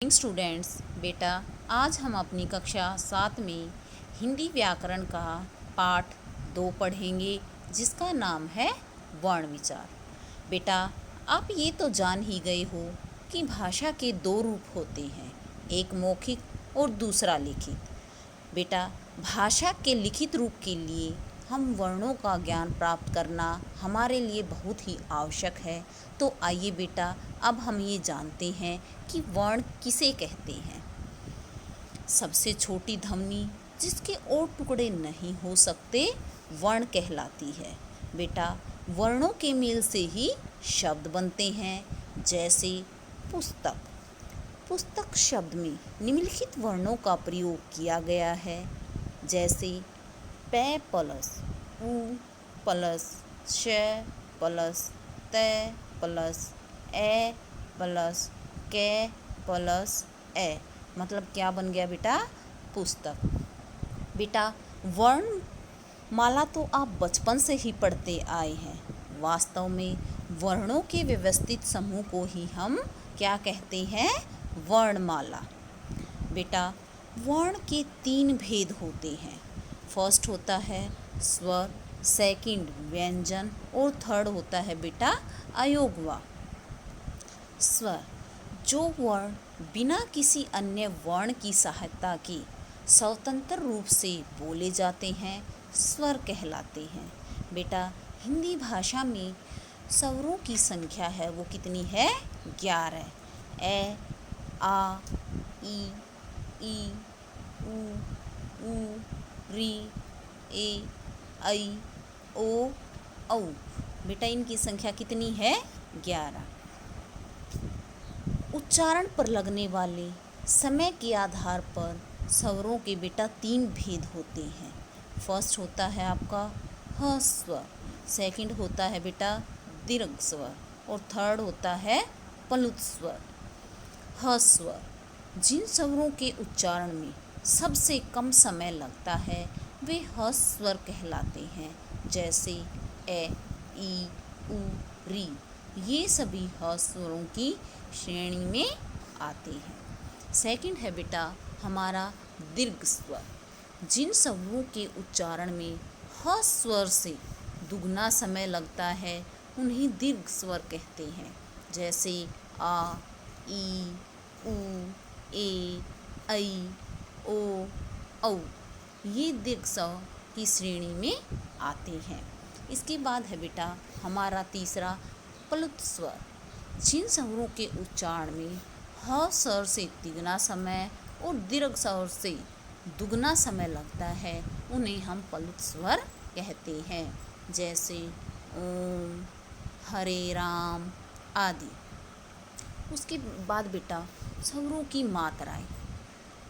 Students, बेटा आज हम अपनी कक्षा 7 में हिंदी व्याकरण का पाठ 2 पढ़ेंगे जिसका नाम है वर्ण विचार। बेटा आप ये तो जान ही गए हो कि भाषा के 2 रूप होते हैं, एक मौखिक और दूसरा लिखित। बेटा भाषा के लिखित रूप के लिए हम वर्णों का ज्ञान प्राप्त करना हमारे लिए बहुत ही आवश्यक है। तो आइए बेटा अब हम ये जानते हैं कि वर्ण किसे कहते हैं। सबसे छोटी ध्वनि जिसके और टुकड़े नहीं हो सकते वर्ण कहलाती है। बेटा वर्णों के मेल से ही शब्द बनते हैं, जैसे पुस्तक। पुस्तक शब्द में निम्नलिखित वर्णों का प्रयोग किया गया है, जैसे प प्लस उ प्लस श प्लस त प्लस ए प्लस क प्लस ए। मतलब क्या बन गया बेटा? पुस्तक। बेटा वर्ण माला तो आप बचपन से ही पढ़ते आए हैं। वास्तव में वर्णों के व्यवस्थित समूह को ही हम क्या कहते हैं? वर्णमाला। बेटा वर्ण के 3 भेद होते हैं। फर्स्ट होता है स्वर, सेकंड व्यंजन और थर्ड होता है बेटा अयोगवा। स्वर जो वर्ण बिना किसी अन्य वर्ण की सहायता के स्वतंत्र रूप से बोले जाते हैं स्वर कहलाते हैं। बेटा हिंदी भाषा में स्वरों की संख्या है वो कितनी है? 11। ए, आ, ई, उ, री, ए, ऐ, ओ, औ। बेटा इनकी संख्या कितनी है? 11। उच्चारण पर लगने वाले समय के आधार पर स्वरों के बेटा 3 भेद होते हैं। फर्स्ट होता है आपका ह स्वर, सेकंड होता है बेटा दीर्घ स्वर और थर्ड होता है प्लुत स्वर। ह स्वर जिन स्वरों के उच्चारण में सबसे कम समय लगता है वे ह स्वर कहलाते हैं, जैसे ए, ई, उ, री। ये सभी ह स्वरों की श्रेणी में आते हैं। सेकंड है बेटा हमारा दीर्घ स्वर। जिन स्वरों के उच्चारण में ह स्वर से दुगना समय लगता है उन्हें दीर्घ स्वर कहते हैं, जैसे आ, ई, उ, ए, ऐ, ओ, औ। ये दीर्घ स्वर की श्रेणी में आते हैं। इसके बाद है बेटा हमारा तीसरा प्लुत स्वर। जिन स्वरों के उच्चारण में ह स्वर से तिगुना समय और दीर्घ स्वर से दुगना समय लगता है उन्हें हम प्लुत स्वर कहते हैं, जैसे ओम, हरे राम आदि। उसके बाद बेटा स्वरों की मात्राएं।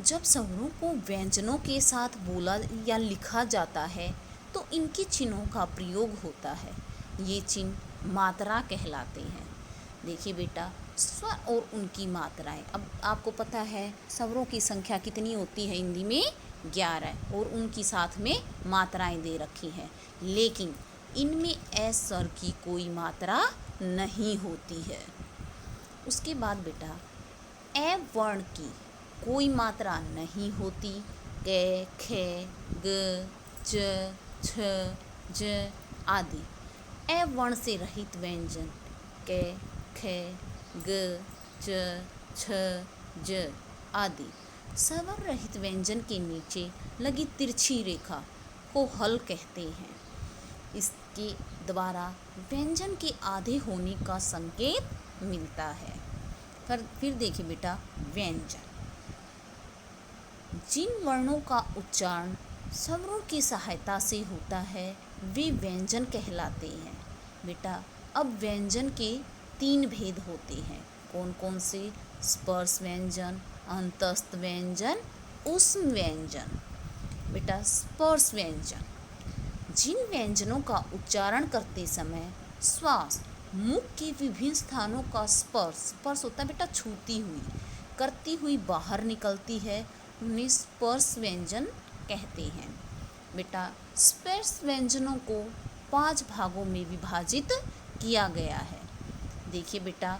जब स्वरों को व्यंजनों के साथ बोला या लिखा जाता है तो इनके चिन्हों का प्रयोग होता है। ये चिन्ह मात्रा कहलाते हैं। देखिए बेटा स्वर और उनकी मात्राएं। अब आपको पता है स्वरों की संख्या कितनी होती है हिंदी में? 11 और उनकी साथ में मात्राएं दे रखी हैं, लेकिन इनमें ए स्वर की कोई मात्रा नहीं होती है। उसके बाद बेटा ए वर्ण की कोई मात्रा नहीं होती। क, ख, ग, च, छ, ज आदि। ए वर्ण से रहित व्यंजन क, ख, ग, च, छ, ज आदि स्वर रहित व्यंजन के नीचे लगी तिरछी रेखा को हल कहते हैं। इसके द्वारा व्यंजन के आधे होने का संकेत मिलता है। फिर देखिए बेटा व्यंजन। जिन वर्णों का उच्चारण स्वरों की सहायता से होता है वे व्यंजन कहलाते हैं। बेटा अब व्यंजन के 3 भेद होते हैं। कौन कौन से? स्पर्श व्यंजन, अंतस्थ व्यंजन, ऊष्म व्यंजन। बेटा स्पर्श व्यंजन जिन व्यंजनों का उच्चारण करते समय श्वास मुख के विभिन्न स्थानों का स्पर्श होता है बेटा छूती हुई, करती हुई बाहर निकलती है, उन्हें स्पर्श व्यंजन कहते हैं। बेटा स्पर्श व्यंजनों को 5 भागों में विभाजित किया गया है। देखिए बेटा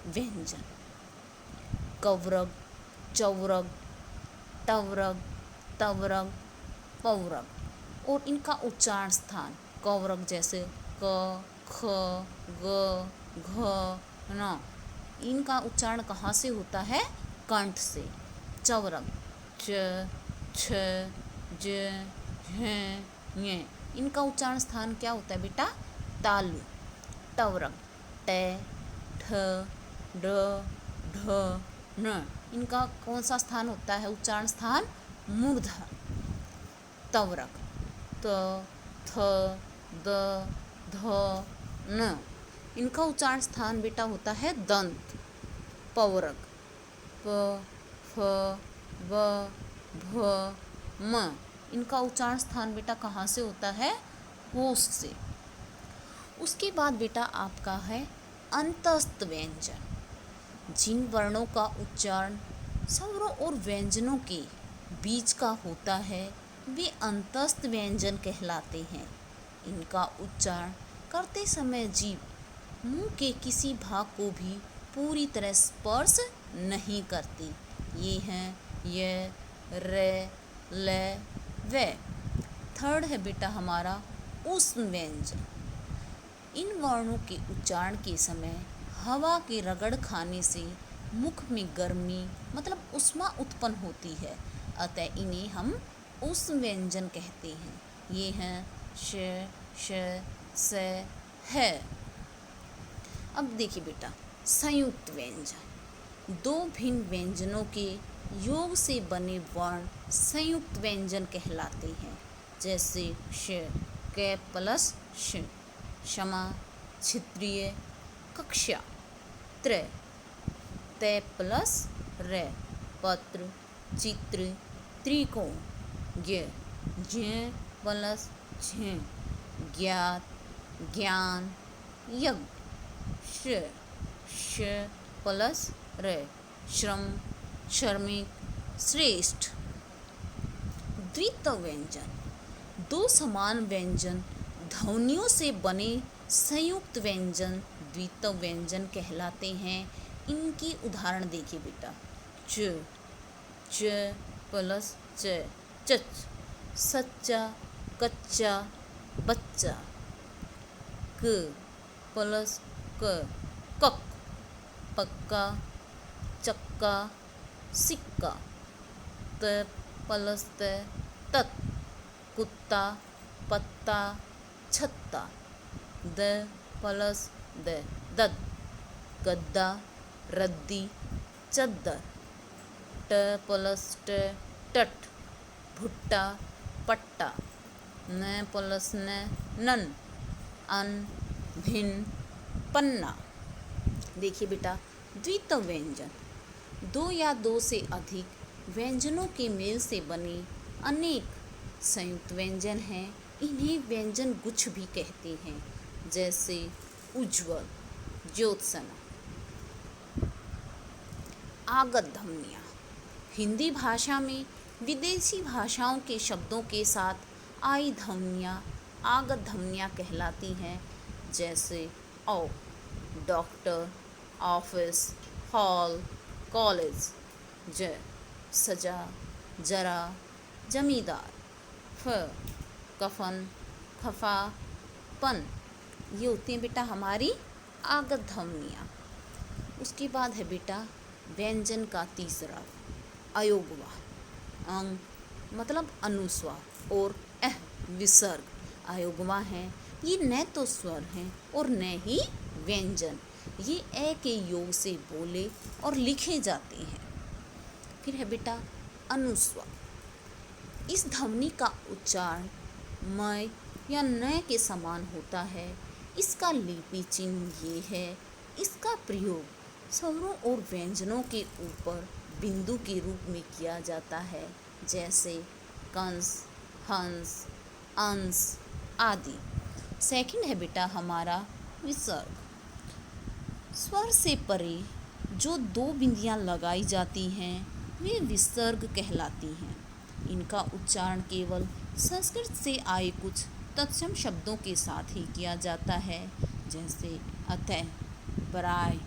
व्यंजन कवरग, चौरग, टवरग, तवरग, पौरग। और इनका उच्चारण स्थान कौरग जैसे क, ख, ग, घ, न, इनका उच्चारण कहाँ से होता है? कंठ से। चौरग च, छ, ज, झ, ञ, इनका उच्चारण स्थान क्या होता है बेटा? तालु। टवरग ट, ठ, ड, ढ, न, इनका कौन सा स्थान होता है? उच्चारण स्थान मूर्धर। तवरग त, थ, द, ध, न, इनका उच्चारण स्थान बेटा होता है दंत। पौरग प, फ, ब, भ, म, इनका उच्चारण स्थान बेटा कहाँ से होता है? होठ से। उसके बाद बेटा आपका है अंतस्थ व्यंजन। जिन वर्णों का उच्चारण स्वरों और व्यंजनों के बीच का होता है वे अंतस्थ व्यंजन कहलाते हैं। इनका उच्चारण करते समय जीभ मुंह के किसी भाग को भी पूरी तरह स्पर्श नहीं करती। ये हैं य, र, ल, व। थर्ड है बेटा हमारा ऊष्म व्यंजन। इन वर्णों के उच्चारण के समय हवा के रगड़ खाने से मुख में गर्मी मतलब ऊष्मा उत्पन्न होती है, अतः इन्हें हम ऊष्म व्यंजन कहते हैं। ये हैं श, श, स, है। अब देखिए बेटा संयुक्त व्यंजन। दो भिन्न व्यंजनों के योग से बने वर्ण संयुक्त व्यंजन कहलाते हैं। जैसे श, क प्लस श, क्षमा, क्षत्रिय, कक्षा, त्र, त प्लस र, पत्र, चित्र, त्रिकोण, ज्ञ, ज्ञ प्लस झ, ज्ञात, ज्ञान, यज्ञ, श, श प्लस र, श्रम, श्रमिक, श्रेष्ठ। द्वित्व व्यंजन। दो समान व्यंजन ध्वनियों से बने संयुक्त व्यंजन द्वित्व व्यंजन कहलाते हैं। इनकी उदाहरण देखिए बेटा च, च प्लस च, चच, सच्चा, कच्चा, बच्चा, क प्लस क, कक, पक्का, चक्का, सिक्का, त प्लस त, तत्, कुत्ता, पत्ता, छत्ता, द प्लस द, दद, गद्दा, रद्दी, चद्दर, ट प्लस ट, टट, भुट्टा, पट्टा, न प्लस न, नन, अन, भिन्न, पन्ना। देखिए बेटा द्वित्व व्यंजन दो या दो से अधिक व्यंजनों के मेल से बने अनेक संयुक्त व्यंजन हैं। इन्हें व्यंजन गुच्छ भी कहते हैं। जैसे उज्ज्वल, ज्योत्सना। आगत ध्वनियाँ। हिंदी भाषा में विदेशी भाषाओं के शब्दों के साथ आई ध्वनियाँ आगत ध्वनियाँ कहलाती हैं। जैसे औ, डॉक्टर, ऑफिस, हॉल, कॉलेज। ज, सजा, जरा, जमींदार। फ, कफन, खफा, पन। ये होती हैं बेटा हमारी आगत ध्वनियाँ। उसके बाद है बेटा व्यंजन का तीसरा अयोगवा। अंग मतलब अनुस्वार और अह विसर्ग अयोगवा हैं। ये न तो स्वर हैं और न ही व्यंजन। ये ए के योग से बोले और लिखे जाते हैं। फिर है बेटा अनुस्वार। इस ध्वनि का उच्चारण मय या न के समान होता है। इसका लिपि चिन्ह ये है। इसका प्रयोग स्वरों और व्यंजनों के ऊपर बिंदु के रूप में किया जाता है। जैसे कंस, हंस, अंश आदि। सेकंड है बेटा हमारा विसर्ग। स्वर से परे जो दो बिंदियां लगाई जाती हैं वे विसर्ग कहलाती हैं। इनका उच्चारण केवल संस्कृत से आए कुछ तत्सम शब्दों के साथ ही किया जाता है। जैसे अतः, प्राय,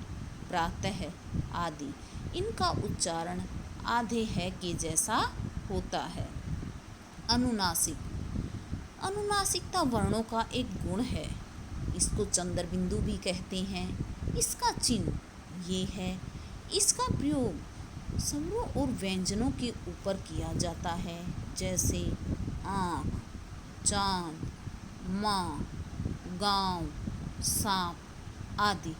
प्रातः आदि। इनका उच्चारण आधे है के जैसा होता है। अनुनासिक, अनुनासिकता वर्णों का एक गुण है। इसको चंद्र बिंदु भी कहते हैं। इसका चिन्ह ये है। इसका प्रयोग स्वरों और व्यंजनों के ऊपर किया जाता है, जैसे आँख, चांद, माँ, गाँव, सांप आदि।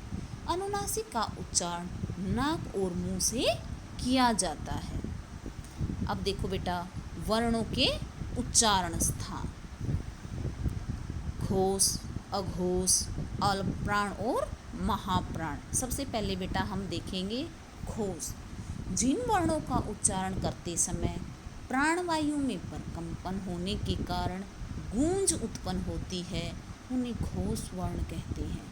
अनुनासिक का उच्चारण नाक और मुंह से किया जाता है। अब देखो बेटा वर्णों के उच्चारण स्थान। घोष, अघोष, अल्प प्राण और महाप्राण। सबसे पहले बेटा हम देखेंगे घोष। जिन वर्णों का उच्चारण करते समय प्राणवायु में प्रकंपन होने के कारण गूंज उत्पन्न होती है, उन्हें घोष वर्ण कहते हैं।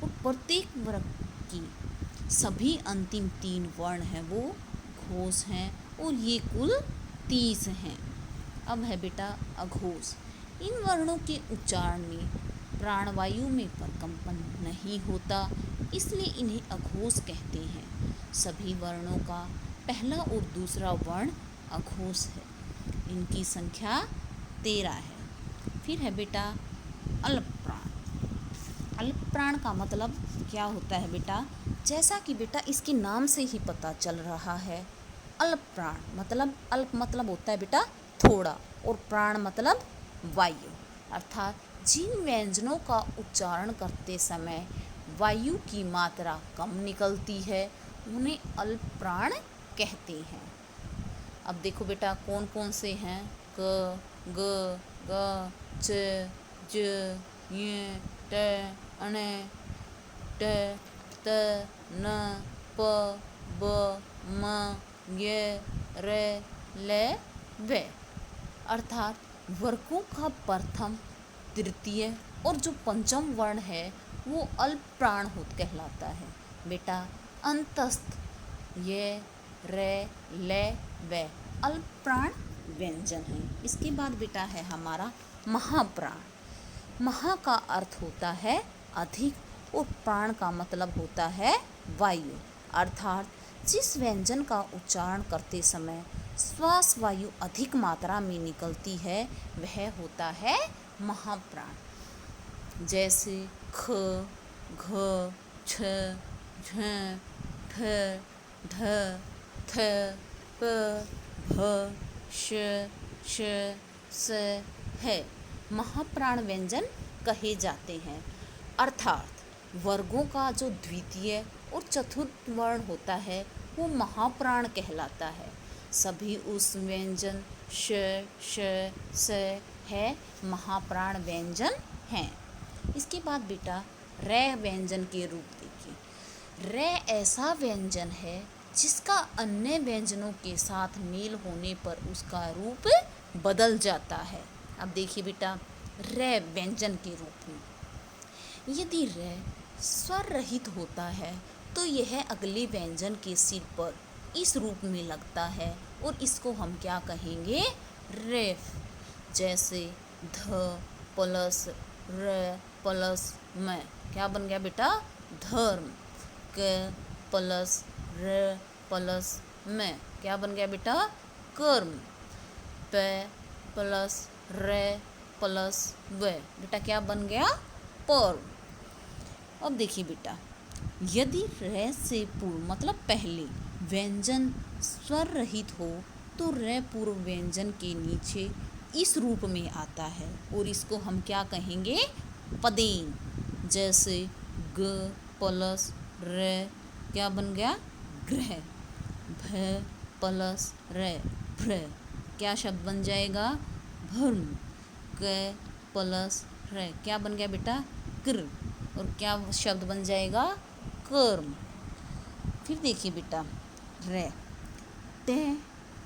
और प्रत्येक वर्ग की सभी अंतिम 3 वर्ण हैं वो घोष हैं, और ये कुल 30 हैं। अब है बेटा अघोष। इन वर्णों के उच्चारण में प्राणवायु में प्रकंपन नहीं होता, इसलिए इन्हें अघोष कहते हैं। सभी वर्णों का पहला और दूसरा वर्ण अघोष है। इनकी संख्या 13 है। फिर है बेटा अल्प प्राण। अल्प प्राण का मतलब क्या होता है बेटा? जैसा कि बेटा इसके नाम से ही पता चल रहा है, अल्प प्राण मतलब अल्प मतलब होता है बेटा थोड़ा, और प्राण मतलब वायु। अर्थात जिन व्यंजनों का उच्चारण करते समय वायु की मात्रा कम निकलती है, उन्हें अल्प प्राण कहते हैं। अब देखो बेटा कौन कौन से हैं। क, ग, ग, च, ज, य, ट, अण, ट, त, न, प, ब, म, य, र, ल, व। अर्थात वर्गों का प्रथम, तृतीय और जो पंचम वर्ण है वो अल्प प्राण कहलाता है। बेटा अंतस्थ य, र, ल, व अल्प प्राण व्यंजन है। इसके बाद बेटा है हमारा महाप्राण। महा का अर्थ होता है अधिक, और प्राण का मतलब होता है वायु। अर्थात जिस व्यंजन का उच्चारण करते समय श्वास वायु अधिक मात्रा में निकलती है, वह होता है महाप्राण। जैसे ख, घ, छ, झ, ठ, ढ, थ, प, भ, श, श, स, है महाप्राण व्यंजन कहे जाते हैं। अर्थात वर्गों का जो द्वितीय और चतुर्थ वर्ण होता है वो महाप्राण कहलाता है। सभी उस व्यंजन श, श, स है महाप्राण व्यंजन हैं। इसके बाद बेटा रै व्यंजन के रूप देखिए। रै ऐसा व्यंजन है जिसका अन्य व्यंजनों के साथ मेल होने पर उसका रूप बदल जाता है। अब देखिए बेटा रै व्यंजन के रूप में, यदि रै स्वर रहित होता है तो यह अगले व्यंजन के सिर पर इस रूप में लगता है, और इसको हम क्या कहेंगे? रेफ। जैसे ध प्लस र प्लस म क्या बन गया बेटा? धर्म। क प्लस र प्लस म क्या बन गया बेटा? कर्म। प प्लस र प्लस व बेटा क्या बन गया? पर्व। अब देखिए बेटा यदि रै से पूर्व मतलब पहले व्यंजन स्वर रहित हो तो रै पूर्व व्यंजन के नीचे इस रूप में आता है, और इसको हम क्या कहेंगे? पदेन। जैसे ग प्लस रै क्या बन गया? ग्रह। भ प्लस रै भ्र क्या शब्द बन जाएगा? भर्म। क प्लस रै क्या बन गया बेटा? कृ, और क्या शब्द बन जाएगा? कर्म। फिर देखिए बेटा रै ट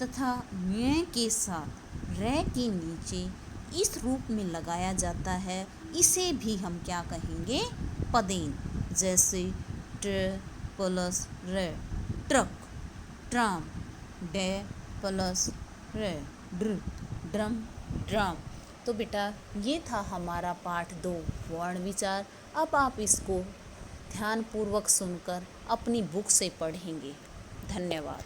तथा न्य के साथ रै के नीचे इस रूप में लगाया जाता है, इसे भी हम क्या कहेंगे? पदेन। जैसे ट प्लस रै ट्रक, ट्राम। ड प्लस रै ड्र, ड्रम, ड्राम। तो बेटा ये था हमारा पाठ 2 वर्ण विचार। अब आप इसको ध्यानपूर्वक सुनकर अपनी बुक से पढ़ेंगे। धन्यवाद।